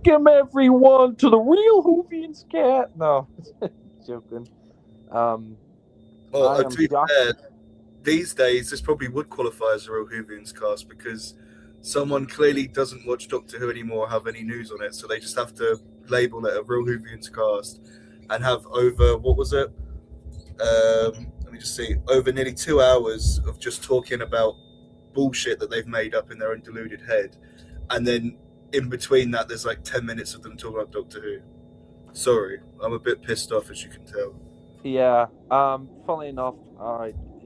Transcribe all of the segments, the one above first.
Welcome everyone to the real whovians cat. No, joking. I Well, am to be Jack. fair, these days this probably would qualify as a real Whovians cast because someone clearly doesn't watch Doctor Who anymore or have any news on it, so they just have to label it a real Whovians cast and have over what was it? Let me just see, over nearly 2 hours of just talking about bullshit that they've made up in their own deluded head, and then in between that, there's like 10 minutes of them talking about Doctor Who. Sorry, I'm a bit pissed off, as you can tell. Yeah. Funnily enough,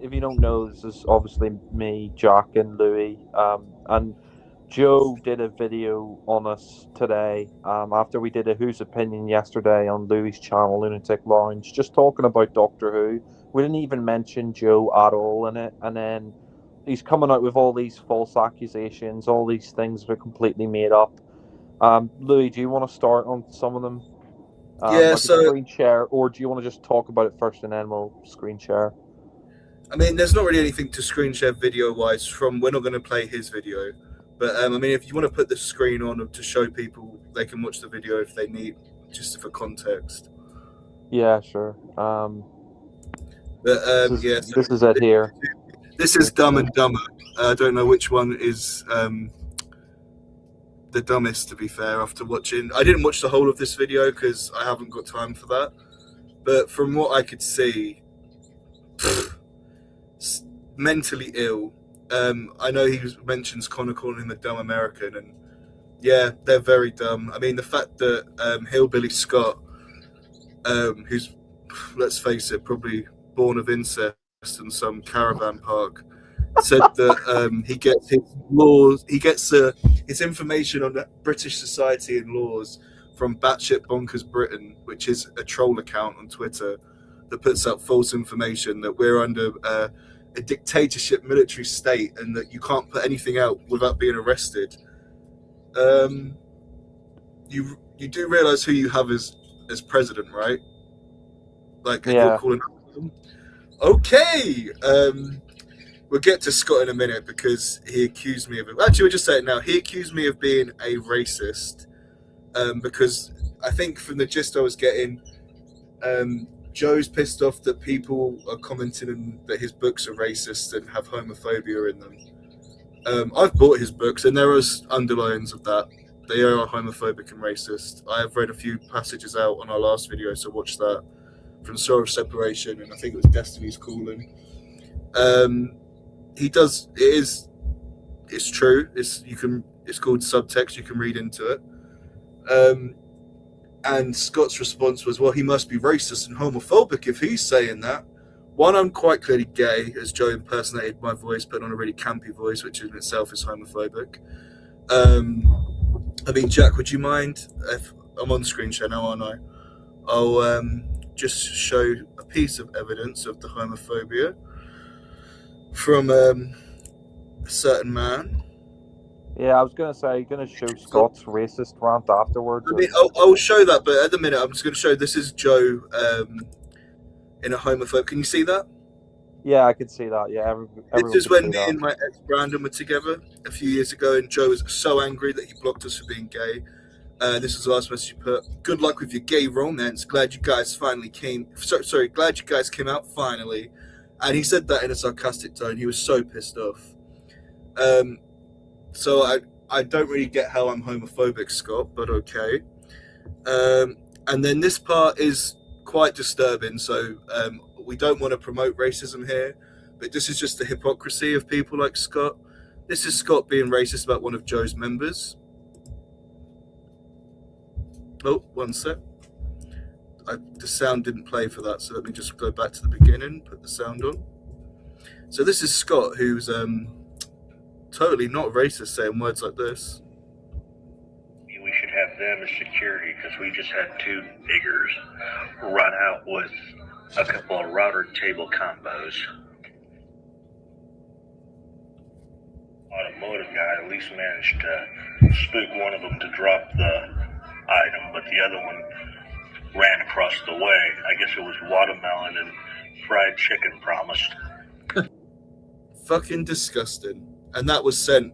if you don't know, this is obviously me, Jack, and Louis. And Joe did a video on us today. After we did a Who's Opinion yesterday on Louis' channel, Lunatic Lounge, just talking about Doctor Who. We didn't even mention Joe at all in it, and then he's coming out with all these false accusations, all these things that are completely made up. Louis, do you want to start on some of them? Yeah, I could so screen share, or do you want to just talk about it first and then we'll screen share? I mean, there's not really anything to screen share video wise from. We're not going to play his video, but I mean, if you want to put the screen on to show people, they can watch the video if they need, just for context. Yeah, sure. But This is yeah, so this is it here. this is Dumb and Dumber. I don't know which one is the dumbest, to be fair. After watching, I didn't watch the whole of this video because I haven't got time for that. But from what I could see, mentally ill. I know he mentions Connor calling him a dumb American, and yeah, they're very dumb. I mean, the fact that Hillbilly Scott, who's, let's face it, probably born of incest in some caravan park, said that he gets his laws, he gets his information on British society and laws from Batshit Bonkers Britain, which is a troll account on Twitter that puts out false information that we're under a dictatorship military state and that you can't put anything out without being arrested. You do realize who you have as president, right? Like, and you're calling out them. Okay. We'll get to Scott in a minute because he accused me of it. Actually, we'll just say it now. He accused me of being a racist because I think from the gist I was getting, Joe's pissed off that people are commenting that his books are racist and have homophobia in them. I've bought his books and there are underlines of that. They are homophobic and racist. I have read a few passages out on our last video, so watch that. From Sorrow of Separation, and I think it was Destiny's Calling. He does. It's true. It's called subtext. You can read into it. And Scott's response was, well, he must be racist and homophobic if he's saying that. One, I'm quite clearly gay, as Joe impersonated my voice, but on a really campy voice, which in itself is homophobic. I mean, Jack, would you mind if I'm on screen share now, aren't I? I'll just show a piece of evidence of the homophobia from a certain man. Yeah, I was going to say, you're going to show Scott's racist rant afterwards. I mean, I'll show that, but at the minute, I'm just going to show this is Joe in a homophobe. Can you see that? Yeah, I can see that. Yeah, this is when me and my ex Brandon were together a few years ago, and Joe was so angry that he blocked us for being gay. This was the last message he put. Good luck with your gay romance. Glad you guys finally came. Sorry, glad you guys came out finally. And he said that in a sarcastic tone. He was so pissed off. So I don't really get how I'm homophobic, Scott, but okay. And then this part is quite disturbing. So we don't want to promote racism here, but this is just the hypocrisy of people like Scott. This is Scott being racist about one of Joe's members. Oh, one sec. The sound didn't play for that, so let me just go back to the beginning, put the sound on. So this is Scott, who's totally not racist, saying words like this. We should have them as security because we just had two niggers run out with a couple of router table combos. Automotive guy at least managed to spook one of them to drop the item, but the other one ran across the way. I guess it was watermelon and fried chicken promised. Fucking disgusting. And that was sent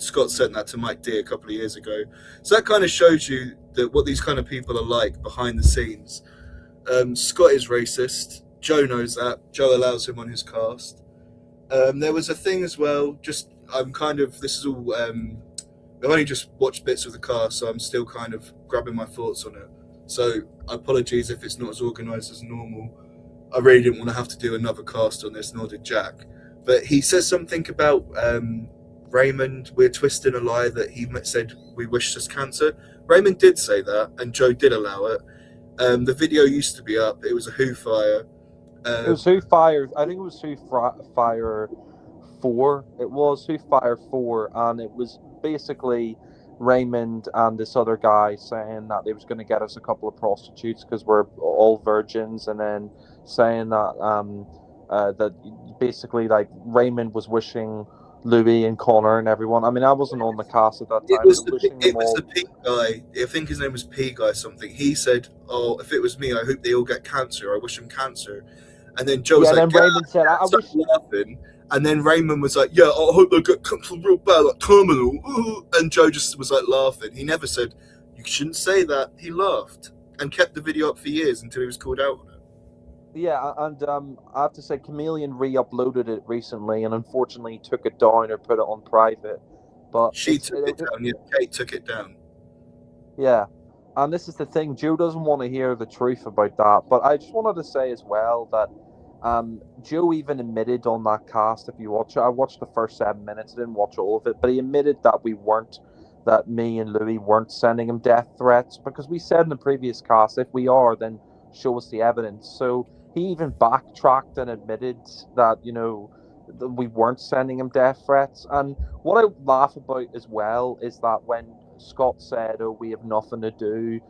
Scott sent that to Mike D a couple of years ago. So that kind of shows you that what these kind of people are like behind the scenes. Scott is racist. Joe knows that. Joe allows him on his cast. There was a thing as well. This is all. I've only just watched bits of the cast, so I'm still kind of grabbing my thoughts on it. So apologies if it's not as organised as normal. I really didn't want to have to do another cast on this, nor did Jack. But he says something about Raymond. We're twisting a lie that he said we wished us cancer. Raymond did say that, and Joe did allow it. The video used to be up. It was a Who Fire. It was Who Fire. I think it was Who Fire 4. It was Who Fire 4, and it was basically Raymond and this other guy saying that they was going to get us a couple of prostitutes because we're all virgins, and then saying that that basically like Raymond was wishing Louis and Connor and everyone. I mean, I wasn't on the cast at that time. It was the P guy. I think his name was P guy something. He said, "Oh, if it was me, I hope they all get cancer. I wish them cancer." And then Joe was like, and then Raymond said, "I wish." Laughing. And then Raymond was like, "Yeah, I hope they get cancer real bad, like terminal." Ooh. And Joe just was like laughing. He never said, "You shouldn't say that." He laughed and kept the video up for years until he was called out on it. Yeah, and I have to say, Chameleon re-uploaded it recently, and unfortunately took it down or put it on private. But she took it down. Yeah, Kate took it down. Yeah, and this is the thing. Joe doesn't want to hear the truth about that. But I just wanted to say as well that Joe even admitted on that cast, if you watch it, I watched the first 7 minutes, I didn't watch all of it, but he admitted that that me and Louis weren't sending him death threats, because we said in the previous cast, if we are, then show us the evidence. So he even backtracked and admitted that, that we weren't sending him death threats. And what I laugh about as well is that when Scott said, "Oh, we have nothing to do,"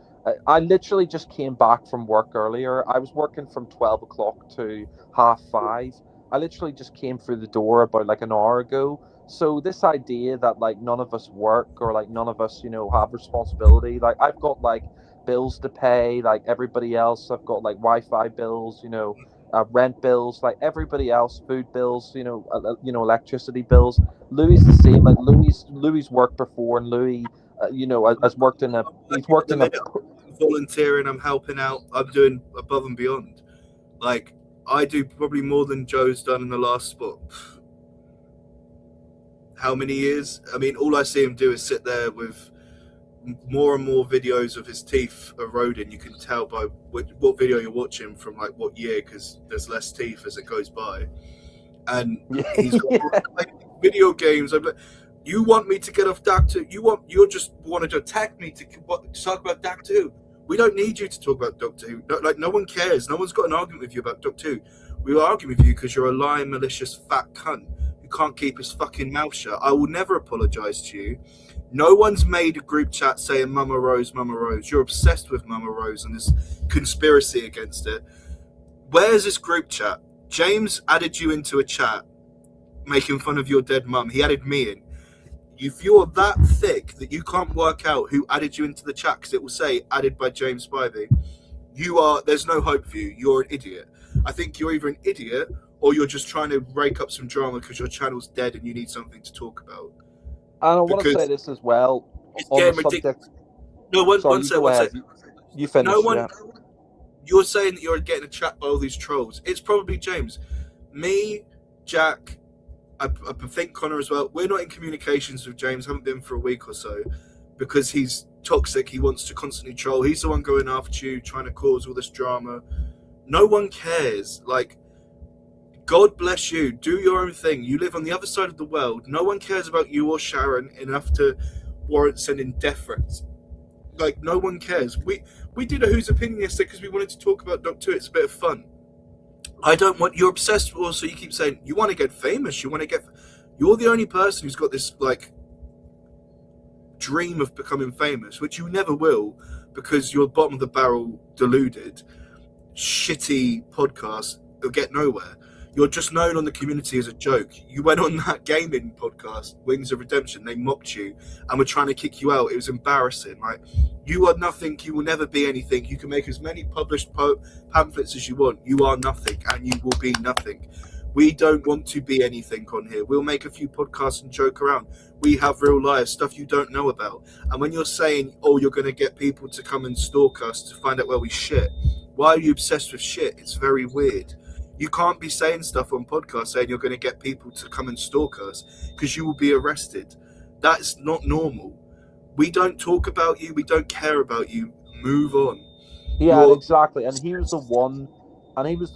I literally just came back from work earlier. I was working from 12 o'clock to 5:30. I literally just came through the door about like an hour ago. So this idea that like none of us work or like none of us, have responsibility. Like I've got like bills to pay, like everybody else. I've got like Wi-Fi bills, rent bills, like everybody else, food bills, electricity bills. Louis is the same. Like Louis worked before, and Louis, has worked in a. He's worked in a. Volunteering, I'm helping out. I'm doing above and beyond. Like I do probably more than Joe's done in the last how many years? I mean, all I see him do is sit there with more and more videos of his teeth eroding. You can tell by what video you're watching from like what year, because there's less teeth as it goes by. And he's got video games. You want me to get off Doctor? You just wanted to attack me to talk about Doctor Who. We don't need you to talk about Doctor Who. No one cares. No one's got an argument with you about Doctor Who. We were arguing with you because you're a lying, malicious, fat cunt who can't keep his fucking mouth shut. I will never apologise to you. No one's made a group chat saying Mama Rose, Mama Rose. You're obsessed with Mama Rose and this conspiracy against it. Where's this group chat? James added you into a chat making fun of your dead mum. He added me in. If you're that thick that you can't work out who added you into the chat, because it will say added by James Spivey, there's no hope for you. You're an idiot. I think you're either an idiot or you're just trying to rake up some drama because your channel's dead and you need something to talk about. And I want to say this as well. It's getting ridiculous. No, one second. You finish. You're saying that you're getting a chat by all these trolls. It's probably James. Me, Jack, I think Connor as well. We're not in communications with James, haven't been for a week or so, because he's toxic. He wants to constantly troll. He's the one going after you, trying to cause all this drama. No one cares. Like, God bless you. Do your own thing. You live on the other side of the world. No one cares about you or Sharon enough to warrant sending death threats. Like, no one cares. We did a Who's Opinion yesterday because we wanted to talk about Doctor Who. It's a bit of fun. You're obsessed with, also you keep saying you want to get famous. You're the only person who's got this like dream of becoming famous, which you never will, because you're bottom of the barrel, deluded, shitty podcast. You'll get nowhere. You're just known on the community as a joke. You went on that gaming podcast, Wings of Redemption. They mocked you and were trying to kick you out. It was embarrassing. Like, you are nothing. You will never be anything. You can make as many published pamphlets as you want. You are nothing, and you will be nothing. We don't want to be anything on here. We'll make a few podcasts and joke around. We have real life stuff you don't know about. And when you're saying, oh, you're going to get people to come and stalk us to find out where we shit, why are you obsessed with shit? It's very weird. You can't be saying stuff on podcasts saying you're going to get people to come and stalk us because you will be arrested. That's not normal. We don't talk about you. We don't care about you. Move on. Yeah, exactly. And he was the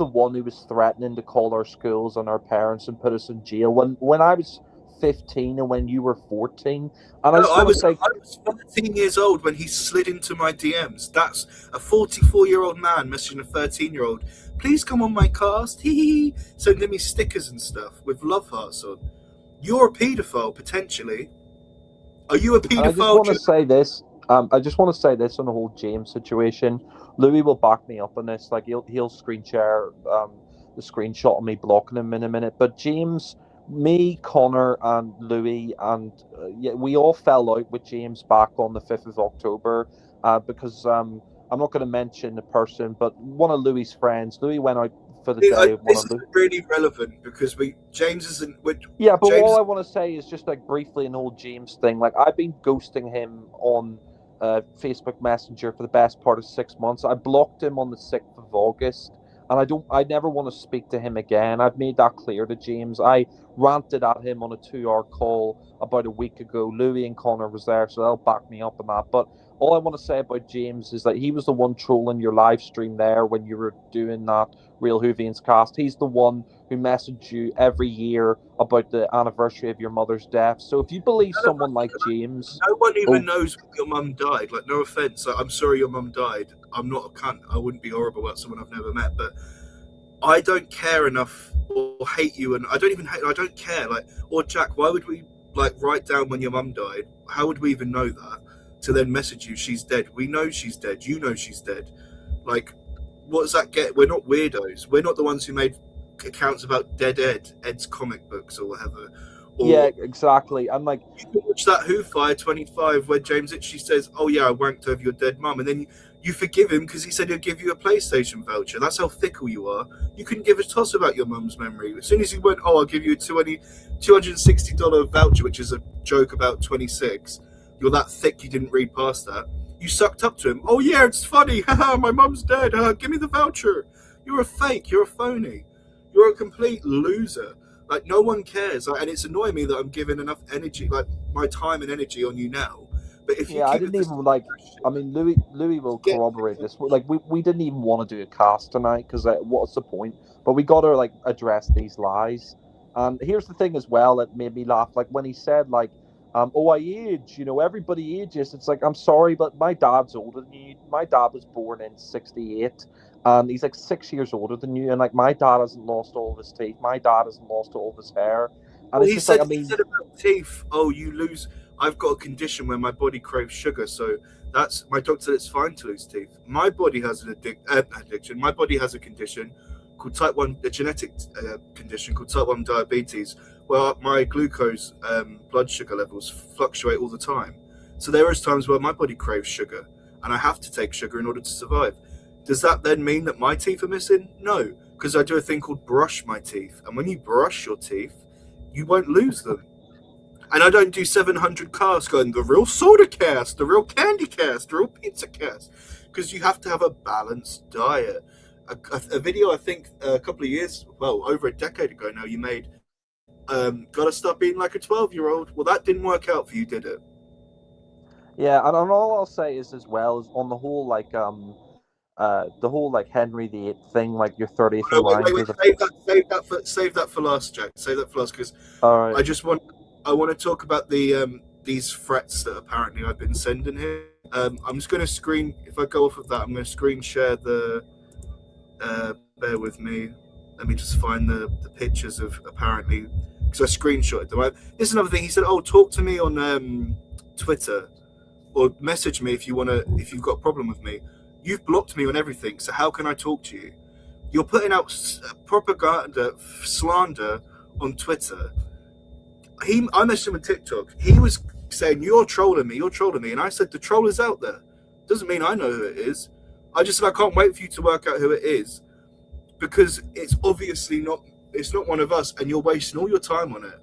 one who was threatening to call our schools and our parents and put us in jail when I was 15 and when you were 14. And I was 13 years old when he slid into my DMs. That's a 44-year-old man messaging a 13-year-old. Please come on my cast. Hee. Sending me stickers and stuff with love hearts on. You're a paedophile, potentially. Are you a paedophile? I just want to say this. I just want to say this on the whole James situation. Louis will back me up on this. Like he'll screen share the screenshot of me blocking him in a minute. But James, me, Connor, and Louis, and we all fell out with James back on the 5th of October because I'm not going to mention the person, but one of Louis's friends. Louis went out for the day. This is really relevant because James isn't. Yeah, but James, all I want to say is just like briefly an old James thing. Like I've been ghosting him on Facebook Messenger for the best part of 6 months. I blocked him on the 6th of August, and I never want to speak to him again. I've made that clear to James. I ranted at him on a 2-hour call about a week ago. Louis and Connor was there, so they'll back me up on that. But all I want to say about James is that he was the one trolling your live stream there when you were doing that Real Whovians cast. He's the one who messaged you every year about the anniversary of your mother's death. So if you believe someone like James... No one even knows when your mum died. Like, no offence. I'm sorry your mum died. I'm not a cunt. I wouldn't be horrible about someone I've never met. But I don't care enough or hate you. And I don't even hate... I don't care. Like, or Jack, why would we, like, write down when your mum died? How would we even know that? To then message you, she's dead. We know she's dead. You know she's dead. Like, what does that get? We're not weirdos. We're not the ones who made accounts about Dead Ed's comic books or whatever. Or, yeah, exactly. I'm like, you can watch that Who Fire 25 where James actually says, oh yeah, I wanked over your dead mum, and then you forgive him because he said he'll give you a PlayStation voucher. That's how fickle you are. You couldn't give a toss about your mum's memory. As soon as he went, oh, I'll give you a $260 voucher, which is a joke about 26, you're that thick you didn't read past that. You sucked up to him. Oh yeah, it's funny. Haha, my mum's dead. Give me the voucher. You're a fake. You're a phony. You're a complete loser. Like, no one cares. Like, and it's annoying me that I'm giving enough energy, like my time and energy on you now. But if you I didn't even like. I mean, Louis will corroborate this. Like, we didn't even want to do a cast tonight because what's the point? But we got to like address these lies. And here's the thing as well that made me laugh. Like when he said like, oh, I age, everybody ages. It's like, I'm sorry, but my dad's older than you. My dad was born in 1968, and he's like 6 years older than you. And like, my dad hasn't lost all of his teeth. My dad hasn't lost all of his hair. And well, he said about teeth, oh, you lose. I've got a condition where my body craves sugar, so that's my doctor said it's fine to lose teeth. My body has an addiction. My body has a condition called a genetic condition called type 1 diabetes. Well, my glucose blood sugar levels fluctuate all the time. So there is times where my body craves sugar and I have to take sugar in order to survive. Does that then mean that my teeth are missing? No, because I do a thing called brush my teeth. And when you brush your teeth, you won't lose them. And I don't do 700 casts going, the real soda cast, the real candy cast, the real pizza cast. Because you have to have a balanced diet. A video, I think, a couple of years, over a decade ago now, you made... gotta stop being like a 12-year-old. Well, that didn't work out for you, did it? Yeah, and all I'll say is as well is on the whole like Henry VIII thing, like your 30th in line. Save that for last, Jack. Save that for last because right. I want to talk about the these threats that apparently I've been sending here. I'm just going to if I go off of that, I'm going to screen share the. Bear with me. Let me just find the pictures of apparently because I screenshotted them. This is another thing. He said, "Oh, talk to me on Twitter, or message me if you've got a problem with me. You've blocked me on everything, so how can I talk to you? You're putting out propaganda, slander on Twitter." I messaged him on TikTok. He was saying, you're trolling me, and I said the troll is out there. Doesn't mean I know who it is. I can't wait for you to work out who it is, because it's obviously not one of us, and you're wasting all your time on it.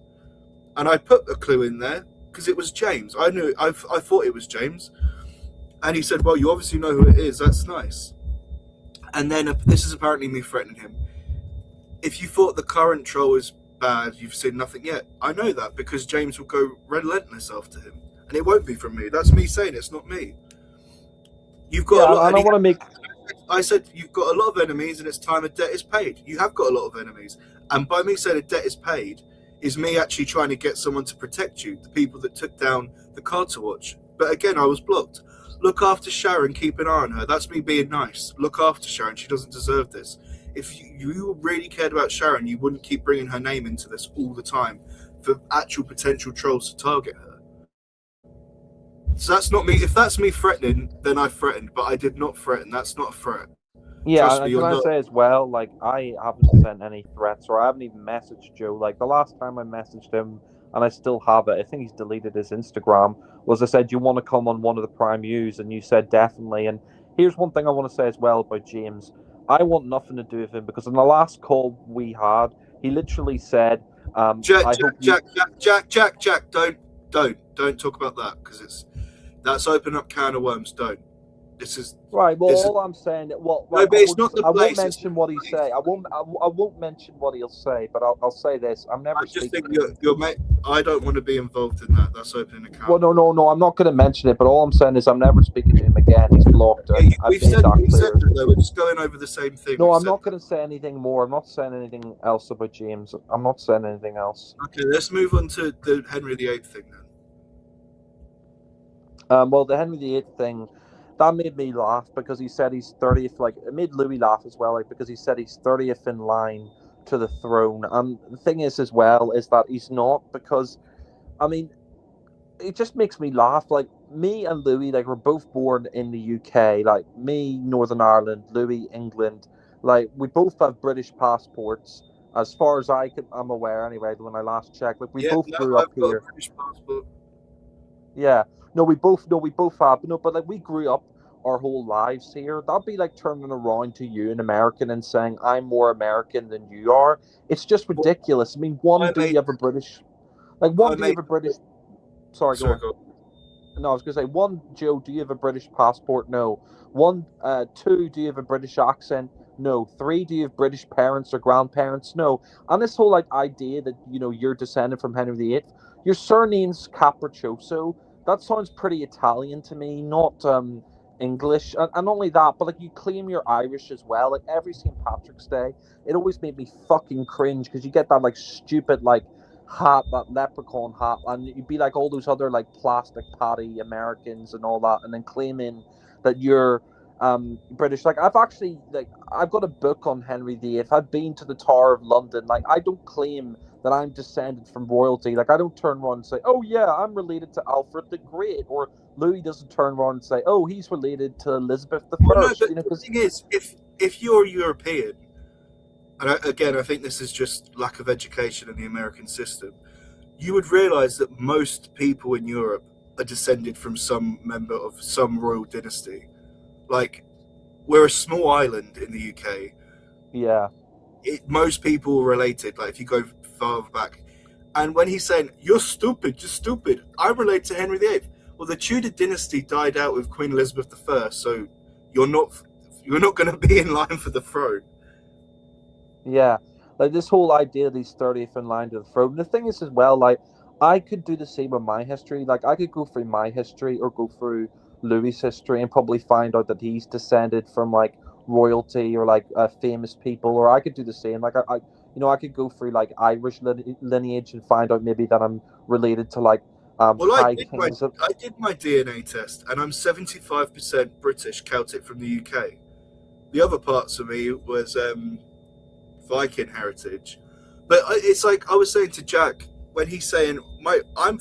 And I put a clue in there because it was James. I thought it was James, and he said, "Well, you obviously know who it is. That's nice." And then this is apparently me threatening him. If you thought the current troll is bad, you've seen nothing yet. I know that because James will go relentless after him, and it won't be from me. That's me saying it's not me. You've got a lot. I don't want to make. I said you've got a lot of enemies, and it's time a debt is paid. You have got a lot of enemies, and by me saying a debt is paid, is me actually trying to get someone to protect you, the people that took down the Carter Watch. But again, I was blocked. Look after Sharon, keep an eye on her. That's me being nice. Look after Sharon. She doesn't deserve this. If you really cared about Sharon, you wouldn't keep bringing her name into this all the time for actual potential trolls to target her. So that's not me. If that's me threatening, then I threatened. But I did not threaten. That's not a threat. Yeah, and can I say as well, like, I haven't sent any threats, or I haven't even messaged Joe. Like, the last time I messaged him, and I still have it, I think he's deleted his Instagram, was I said, "Do you want to come on one of the Prime News?" And you said, "Definitely." And here's one thing I want to say as well about James. I want nothing to do with him, because in the last call we had, he literally said, Jack, don't talk about that, because that's open up can of worms. Don't. This is right. Well, all I'm saying, well, no, but it's not the place. I won't mention what he say. I won't mention what he'll say. But I'll say this: I'm never. I just think you're mate. I don't want to be involved in that. That's opening a can. Well, no. I'm not going to mention it. But all I'm saying is, I'm never speaking to him again. He's blocked. We've said it, though. We're just going over the same thing. No, I'm not going to say anything more. I'm not saying anything else about James. I'm not saying anything else. Okay, let's move on to the Henry VIII thing then. Well, the Henry VIII thing. That made me laugh because he said he's 30th. Like, it made Louis laugh as well, like, because he said he's 30th in line to the throne. And the thing is, as well, is that he's not, because, I mean, it just makes me laugh. Like, me and Louis, like, we're both born in the UK. Like, me, Northern Ireland, Louis, England. Like, we both have British passports, as far as I'm aware, anyway, when I last checked. Like, we both grew up here. A British passport. Yeah. No, we both have. No, but like, we grew up our whole lives here. That'd be like turning around to you, an American, and saying, "I'm more American than you are." It's just ridiculous. I mean, do you have a British? Like, one, do you have a British? Sorry, go on. No, I was going to say, one, Joe, do you have a British passport? No. One, two, do you have a British accent? No. Three, do you have British parents or grandparents? No. And this whole like idea that you're descended from Henry VIII. Your surname's Capriccioso. That sounds pretty Italian to me, not English. And not only that, but like, you claim you're Irish as well. Like, every St. Patrick's Day, it always made me fucking cringe, because you get that like stupid like hat, that leprechaun hat, and you'd be like all those other like plastic patty Americans and all that, and then claiming that you're British. Like, I've got a book on Henry VIII. I've been to the Tower of London. Like, I don't claim that I'm descended from royalty. Like, I don't turn around and say, "Oh yeah, I'm related to Alfred the Great," or Louis doesn't turn around and say, "Oh, he's related to Elizabeth the First." No, but the thing is, if you're European, and I think this is just lack of education in the American system, you would realise that most people in Europe are descended from some member of some royal dynasty. Like, we're a small island in the UK. Yeah. Most people are related, like, if you go far back. And when he's saying, "You're stupid, I relate to Henry VIII. Well, the Tudor dynasty died out with Queen Elizabeth I, so you're not going to be in line for the throne. Yeah, like, this whole idea that he's 30th in line to the throne. The thing is, as well, like, I could do the same with my history. Like, I could go through my history or go through Louis' history and probably find out that he's descended from like royalty or like famous people, or I could do the same. Like, I could go through like Irish lineage and find out maybe that I'm related to like I did my DNA test, and I'm 75% British Celtic from the UK. The other parts of me was Viking heritage. But it's like I was saying to Jack when he's saying, I'm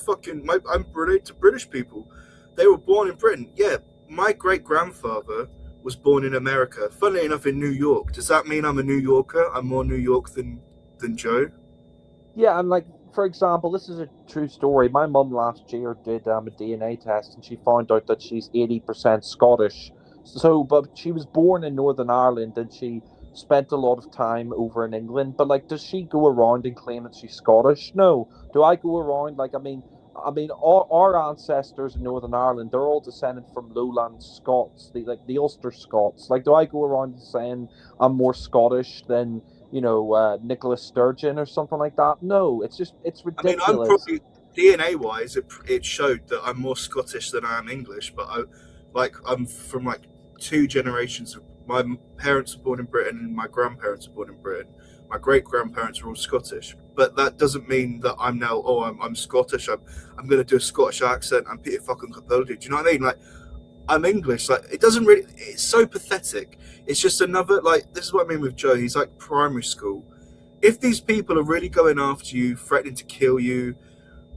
related to British people. They were born in Britain. Yeah, my great grandfather was born in America. Funnily enough, in New York. Does that mean I'm a New Yorker? I'm more New York than Joe? Yeah, and like, for example, this is a true story. My mum last year did a DNA test, and she found out that she's 80% Scottish. So, but she was born in Northern Ireland, and she spent a lot of time over in England, but like, does she go around and claim that she's Scottish? No. Do I go around like, I mean, our ancestors in Northern Ireland, they're all descended from Lowland Scots, the Ulster Scots. Like, do I go around saying I'm more Scottish than Nicola Sturgeon or something like that? No, it's I mean, I'm ridiculous. probably DNA wise, it showed that I'm more Scottish than I am English, but I'm from like two generations. My parents were born in Britain, and my grandparents were born in Britain. My great grandparents were all Scottish, but that doesn't mean that I'm now. Oh, I'm Scottish. I'm going to do a Scottish accent. I'm Peter fucking Capaldi. Do you know what I mean? Like, I'm English. Like, it doesn't really. It's so pathetic. It's just another, like, this is what I mean with Joe. He's like primary school. If these people are really going after you, threatening to kill you,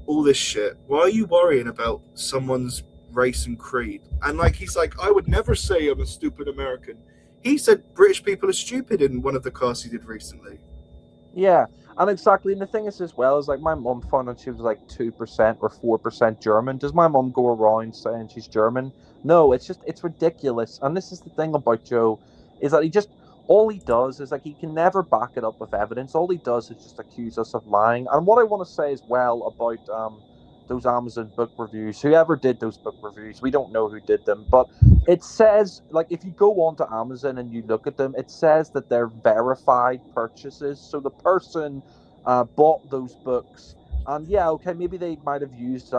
all this shit, why are you worrying about someone's race and creed? And like, he's like, I would never say I'm a stupid American. He said British people are stupid in one of the casts he did recently. Yeah, and exactly. And the thing is, as well, is like my mum found out she was like 2% or 4% German. Does my mum go around saying she's German? No, it's ridiculous. And this is the thing about Joe, is that all he does is like he can never back it up with evidence. All he does is just accuse us of lying. And what I want to say as well about those Amazon book reviews, whoever did those book reviews, we don't know who did them, but it says, like, if you go onto Amazon and you look at them, it says that they're verified purchases. So the person bought those books, and yeah, okay, maybe they might have used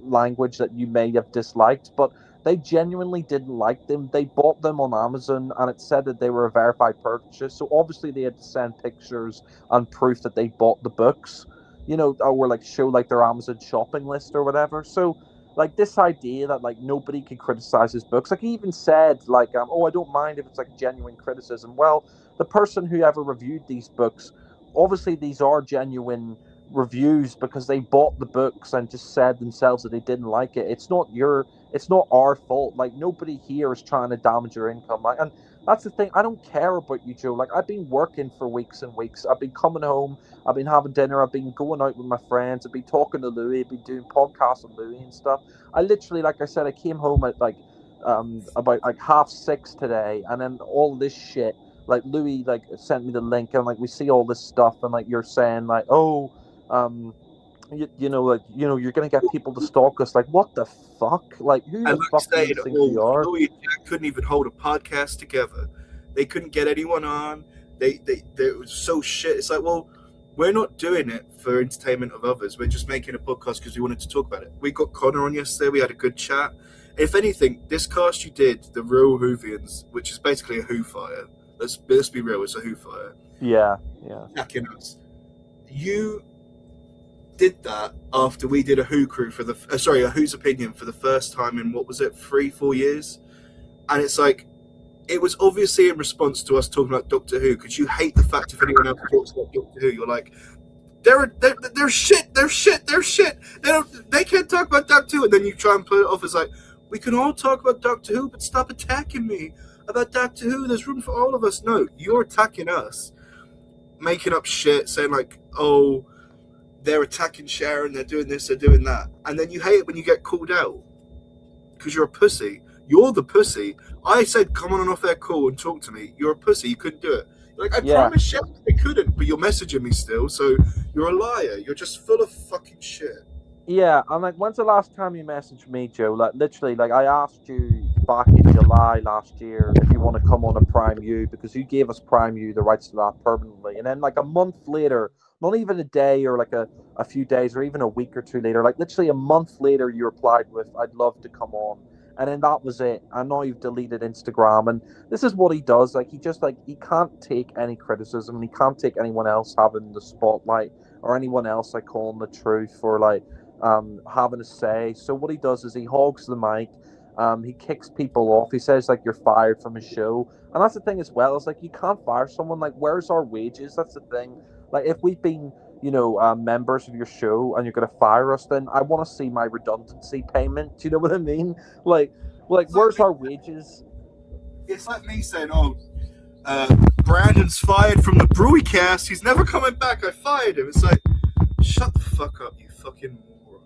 language that you may have disliked, but they genuinely didn't like them. They bought them on Amazon, and it said that they were a verified purchase. So obviously they had to send pictures and proof that they bought the books, or like show like their Amazon shopping list or whatever. So like this idea that like nobody can criticize his books, like he even said like, oh, I don't mind if it's like genuine criticism. Well, the person who ever reviewed these books, obviously these are genuine reviews because they bought the books and just said themselves that they didn't like it. It's not our fault. Like, nobody here is trying to damage your income. Like, and that's the thing. I don't care about you, Joe. Like, I've been working for weeks and weeks. I've been coming home. I've been having dinner. I've been going out with my friends. I've been talking to Louis. I've been doing podcasts with Louis and stuff. I literally, like I said, I came home at like about like 6:30 today, and then all this shit. Like, Louis like sent me the link, and like we see all this stuff, and like you're saying like, oh, you're gonna get people to stalk us. Like, what the fuck? Like, who the fuck do you think you are? Louis and Jack couldn't even hold a podcast together. They couldn't get anyone on. They was so shit. It's like, well, we're not doing it for entertainment of others. We're just making a podcast because we wanted to talk about it. We got Connor on yesterday. We had a good chat. If anything, this cast you did, the real Whovians, which is basically a Who fire. Let's be real. It's a Who fire. Yeah. Attacking us. You did that after we did a Who crew for a Who's Opinion for the first time in, what was it, 3-4 years? And it's like, it was obviously in response to us talking about Doctor Who, because you hate the fact if anyone else talks about Doctor Who, you're like, they're shit. They can't talk about Doctor Who, and then you try and put it off as like, we can all talk about Doctor Who, but stop attacking me about Doctor Who. There's room for all of us. No, you're attacking us, making up shit, saying like, oh, they're attacking Sharon, they're doing this, they're doing that. And then you hate it when you get called out because you're a pussy. You're the pussy. I said, come on an off-air call and talk to me. You're a pussy. You couldn't do it. Like, I promised Sharon they couldn't, but you're messaging me still, so you're a liar. You're just full of fucking shit. Yeah, and like, when's the last time you messaged me, Joe? Like, literally, like, I asked you back in July last year if you want to come on a Prime U, because you gave us Prime U the rights to that permanently. And then like a month later, not even a day or like a few days or even a week or two later, like literally a month later, you replied with, I'd love to come on. And then that was it. And now you've deleted Instagram. And this is what he does. Like, he can't take any criticism. And he can't take anyone else having the spotlight or anyone else like calling the truth or like having a say. So what he does is he hogs the mic. He kicks people off. He says like, you're fired from his show. And that's the thing as well. It's like, you can't fire someone. Like, where's our wages? That's the thing. Like, if we've been, members of your show and you're going to fire us, then I want to see my redundancy payment. Do you know what I mean? Like where's our wages? It's like me saying, oh, Brandon's fired from the Brewy cast. He's never coming back. I fired him. It's like, shut the fuck up, you fucking moron.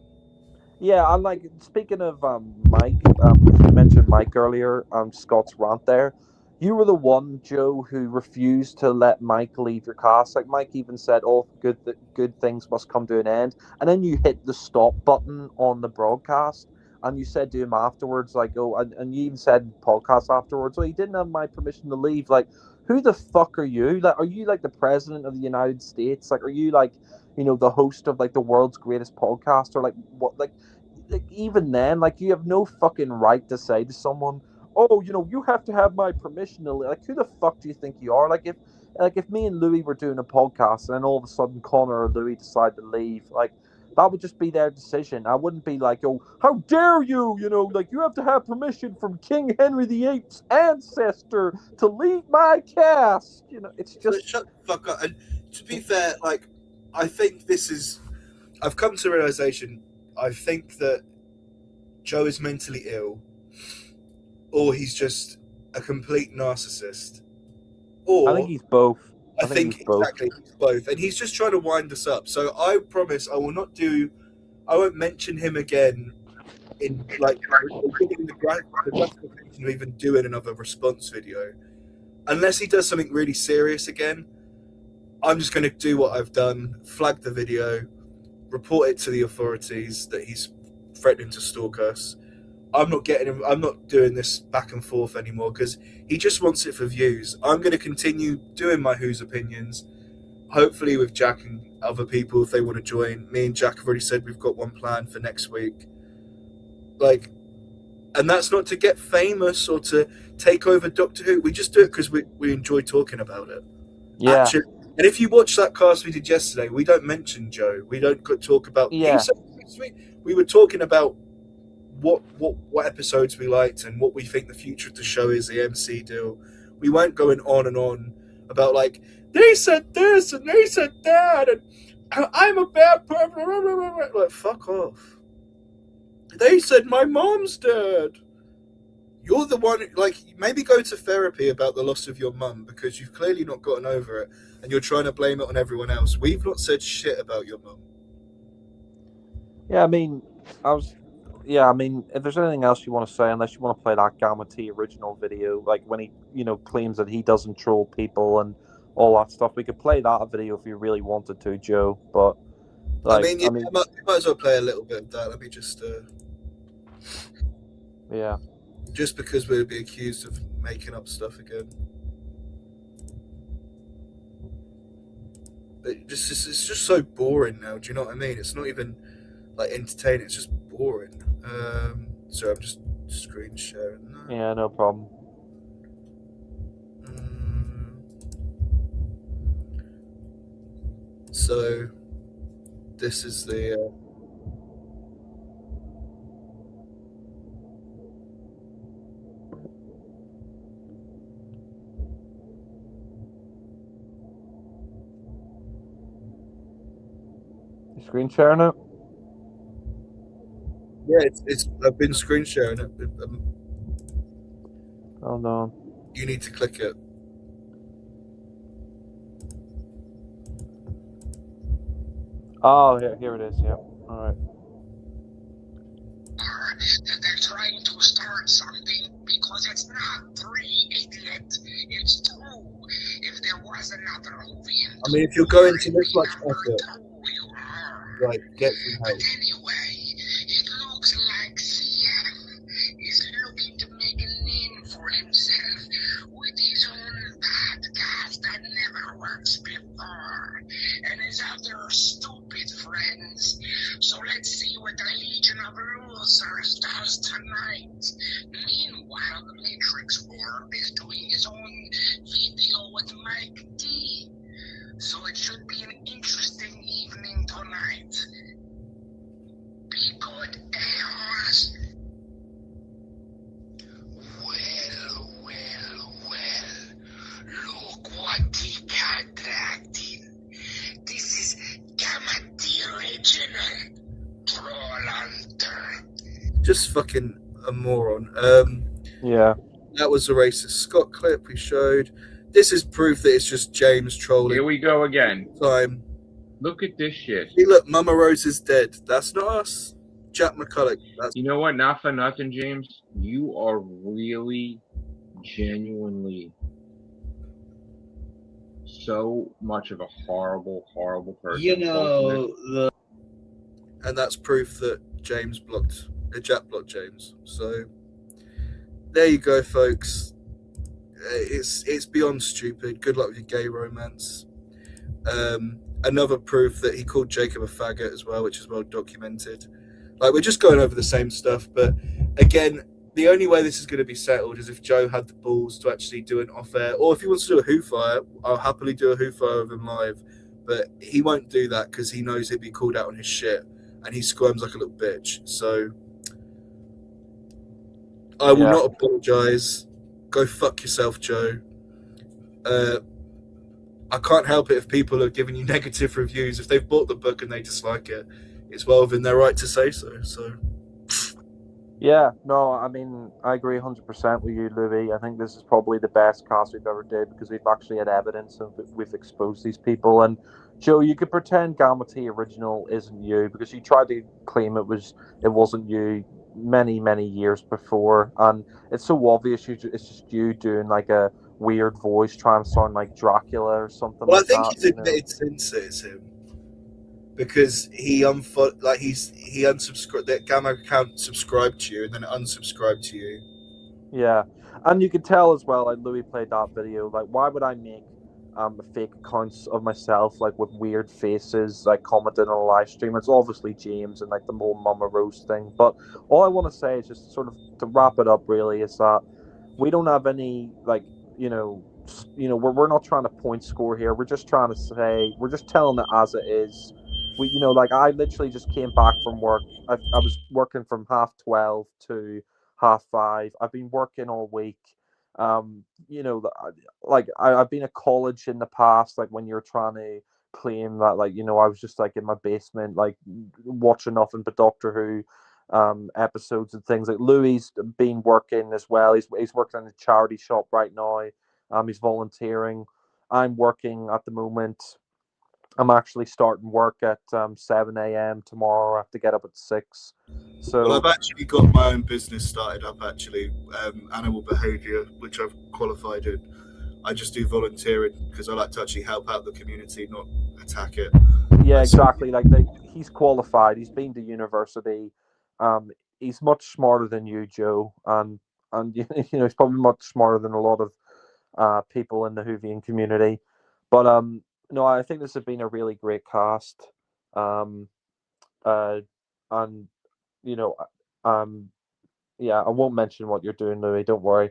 Yeah, and like, speaking of Mike, you mentioned Mike earlier, Scott's rant there. You were the one, Joe, who refused to let Mike leave your cast. Like Mike even said, "All good things must come to an end," and then you hit the stop button on the broadcast, and you said to him afterwards, like, "Oh," and you even said in the podcast afterwards, "Oh, he didn't have my permission to leave." Like, who the fuck are you? Like, are you like the president of the United States? Like, are you like, the host of like the world's greatest podcast, or like what? Like even then, like you have no fucking right to say to someone, "Oh, you have to have my permission to leave." Like, who the fuck do you think you are? Like if me and Louis were doing a podcast and then all of a sudden Connor or Louis decide to leave, like that would just be their decision. I wouldn't be like, "Oh, how dare you? Like you have to have permission from King Henry VIII's ancestor to leave my cast." It's So just shut the fuck up. And to be fair, like, I think I've come to a realization. I think that Joe is mentally ill, or he's just a complete narcissist. Or I think he's both. I think exactly he's both, and he's just trying to wind us up. So I promise I won't mention him again in like giving the gratification of even doing another response video, unless he does something really serious again. I'm just going to do what I've done, flag the video, report it to the authorities that he's threatening to stalk us. I'm not doing this back and forth anymore because he just wants it for views. I'm going to continue doing my Who's Opinions, hopefully with Jack and other people if they want to join. Me and Jack have already said we've got one plan for next week. Like, and that's not to get famous or to take over Doctor Who. We just do it because we enjoy talking about it. Yeah. Actually, and if you watch that cast we did yesterday, we don't mention Joe. We don't talk about. Yeah. We were talking about what episodes we liked and what we think the future of the show is, the MC deal. We weren't going on and on about like they said this and they said that and I'm a bad person. Like, fuck off. They said my mom's dead. You're the one, like, maybe go to therapy about the loss of your mum because you've clearly not gotten over it and you're trying to blame it on everyone else. We've not said shit about your mum. Yeah, I mean, if there's anything else you want to say, unless you want to play that Gamma T original video, like when he, claims that he doesn't troll people and all that stuff, we could play that video if you really wanted to, Joe. But you might as well play a little bit of that. Let me just, yeah. Just because we'd be accused of making up stuff again. It's just so boring now. Do you know what I mean? It's not even like entertaining. It's just boring. So I'm just screen sharing that. Yeah, no problem. So this is the. You screen sharing it? Yeah, it's. I've been screen sharing it. Oh no. You need to click it. Oh, here it is. Yeah. All right. They're trying to start something because it's not 3, idiot. It's 2. If there was another whovian, I mean, if you're going to this much effort, right, get some help. But anyway, it looks like CF is looking to make a name for himself with his own podcast that never works before, and his other stupid friends. So let's see what the Legion of Losers does tonight. Meanwhile, the Matrix Orb is doing his own video with Mike D. So it should be an interesting evening tonight. Be good, a-holes. Well. Look what he contracted. This is Gamma T original. Troll hunter. Just fucking a moron. Yeah. That was a racist Scott clip we showed. This is proof that it's just James trolling. Here we go again. Time. Look at this shit. Hey, look, Mama Rose is dead. That's not us. Jack McCulloch. You know what? Not for nothing, James. You are really genuinely so much of a horrible, horrible person. You know, and that's proof that Jack blocked James. So there you go, folks. It's beyond stupid. Good luck with your gay romance. Another proof that he called Jacob a faggot as well, which is well documented. Like, we're just going over the same stuff, but again, the only way this is going to be settled is if Joe had the balls to actually do an off-air, or if he wants to do a Who Fire, I'll happily do a Who Fire with him live. But he won't do that because he knows he'd be called out on his shit, and he squirms like a little bitch. So I will not apologise. Go fuck yourself, Joe. I can't help it if people are giving you negative reviews. If they've bought the book and they dislike it, it's well within their right to say so. So, yeah, no, I mean, I agree 100% with you, Louis. I think this is probably the best cast we've ever did because we've actually had evidence and we've exposed these people. And Joe, you could pretend Gamma T Original isn't you because you tried to claim it wasn't you many years before, and it's so obvious it's just you doing like a weird voice trying to sound like Dracula or something. Well, like I think that, he's admitted since it's him because he unsubscribed, that Gamma account subscribed to you and then unsubscribed to you. Yeah, and you could tell as well. Like Louis played that video. Like, why would I make fake accounts of myself like with weird faces, like commenting on a live stream? It's obviously James and like the whole Mama Rose thing. But all I want to say is just sort of to wrap it up. Really, is that we don't have any like we're not trying to point score here. We're just trying to say we're just telling it as it is. We like I literally just came back from work. I was working from 12:30 to 5:30. I've been working all week. Like I've been at college in the past, like when you're trying to claim that, like, I was just like in my basement, like watching nothing but Doctor Who episodes and things. Like Louis been working as well. He's working in a charity shop right now. He's volunteering. I'm working at the moment. I'm actually starting work at 7 a.m. tomorrow. I have to get up at 6. So, well, I've actually got my own business started up, actually, animal behaviour, which I've qualified in. I just do volunteering because I like to actually help out the community, not attack it. Yeah, exactly. Like he's qualified. He's been to university. He's much smarter than you, Joe, and he's probably much smarter than a lot of people in the Whovian community. But no, I think this has been a really great cast. And yeah, I won't mention what you're doing, Louis. Don't worry.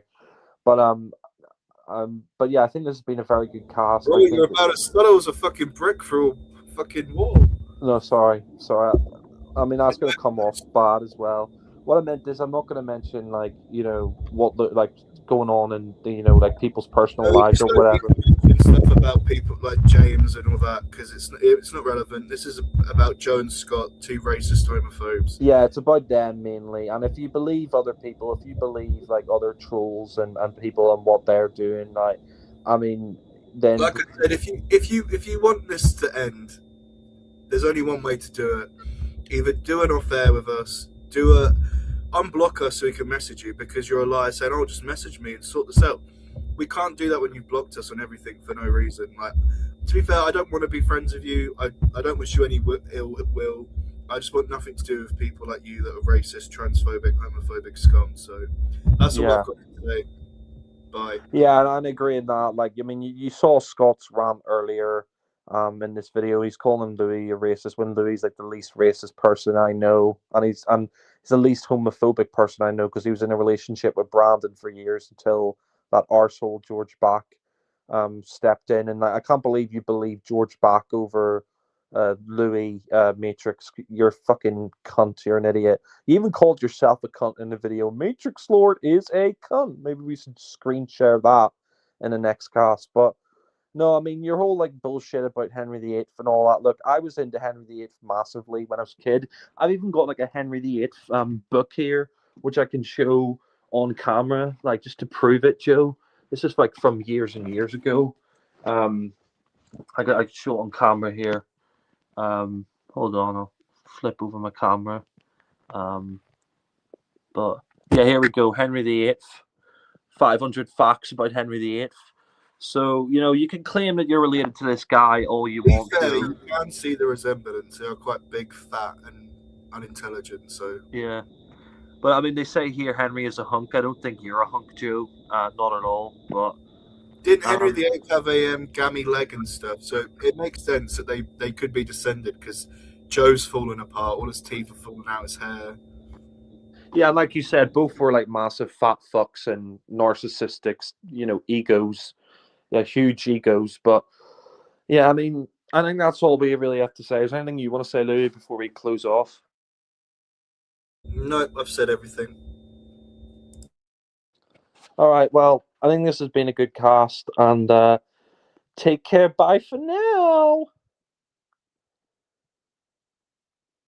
But but yeah, I think this has been a very good cast. Bro, you're about to stutter a fucking brick through a fucking wall. No, sorry. I mean, that's going to come off bad as well. What I meant is, I'm not going to mention what going on in like people's personal lives or whatever. Stuff about people like James and all that because it's not relevant. This is about Joe and Scott, two racist homophobes. Yeah, it's about them mainly. And if you believe other people, if you believe like other trolls and people and what they're doing, like, I mean, then like I said, if you want this to end, there's only one way to do it. Either do an off air with us, unblock us so we can message you because you're a liar saying, "Oh, just message me and sort this out." We can't do that when you've blocked us on everything for no reason. Like, to be fair, I don't want to be friends with you. I don't wish you any ill will. I just want nothing to do with people like you that are racist, transphobic, homophobic scum. So that's all I've got to say. Bye. Yeah, and I agree in that. Like, I mean, you saw Scott's rant earlier in this video. He's calling Louis a racist when Louis like the least racist person I know, and he's the least homophobic person I know because he was in a relationship with Brandon for years until that arsehole George Bach stepped in. And I can't believe you believe George Bach over Louis Matrix. You're a fucking cunt. You're an idiot. You even called yourself a cunt in the video. Matrix Lord is a cunt. Maybe we should screen share that in the next cast. But no, I mean, your whole like bullshit about Henry VIII and all that. Look, I was into Henry VIII massively when I was a kid. I've even got like a Henry VIII book here, which I can show on camera, like just to prove it, Joe. This is like from years and years ago. I can show it on camera here. Hold on, I'll flip over my camera. But yeah, here we go. Henry VIII 500 facts about Henry VIII. So, you know, you can claim that you're related to this guy all you want fair, to. you can see the resemblance. They are quite big, fat, and unintelligent. So Yeah. But, I mean, they say here Henry is a hunk. I don't think you're a hunk, Joe. Not at all. But didn't Henry VIII have a gammy leg and stuff? So it makes sense that they could be descended because Joe's falling apart. All his teeth are falling out his hair. yeah, like you said, both were like massive fat fucks and narcissistic, you know, egos. Yeah, huge egos. But yeah, I mean, I think that's all we really have to say. Is there anything you want to say, Louis, before we close off? No, I've said everything. All right. Well, I think this has been a good cast, and take care. Bye for now.